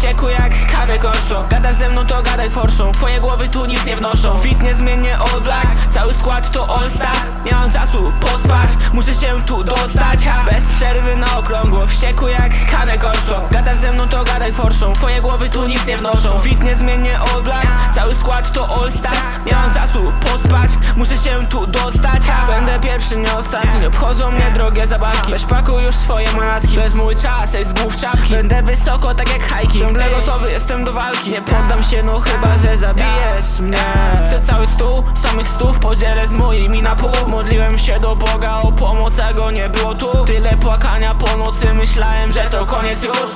wściekły jak Cane Corso. Gadasz ze mną to gadaj forsą, twoje głowy tu nic nie wnoszą. Fit niezmiennie all black, cały skład to all stars. Nie mam czasu pospać, muszę się tu dostać, ha. Bez przerwy na okrągło, wściekły jak Cane Corso. Gadasz ze mną to gadaj forsą, twoje głowy tu nic nie wnoszą. Fit niezmiennie all black, cały skład to all stars. Nie mam czasu pospać, muszę się tu dostać, ha. Będę pierwszy, nie ostatni, nie obchodzą mnie drogie zabawki. Weź pakuj już swoje manatki, to jest mój czas, ej z głów czapki. Będę wysoko tak jak hajki, ciągle gotowy jestem do walki. Nie poddam się, no chyba, że zabijesz mnie. Chcę cały stół, samych stów podzielę z moimi na pół. Modliłem się do Boga o pomoc, a go nie było tu. Tyle płakania po nocy, myślałem, że to koniec już.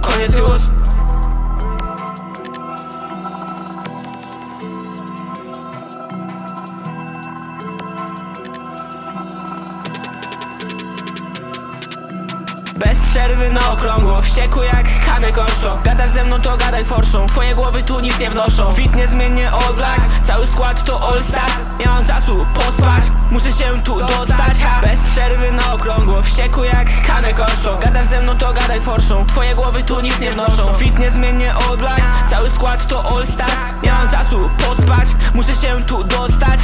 Koniec już. Bez przerwy na okrągło, wściekły jak Cane Corso. Gadasz ze mną to gadaj forsą, twoje głowy tu nic nie wnoszą. Fit niezmiennie all black, cały skład to all stars. Nie mam czasu pospać, muszę się tu dostać, ha. Bez przerwy na okrągło, wściekły jak Cane Corso. Gadasz ze mną to gadaj forsą, twoje głowy tu nic nie wnoszą. Fit niezmiennie all black, cały skład to all stars. Nie mam czasu pospać, muszę się tu dostać,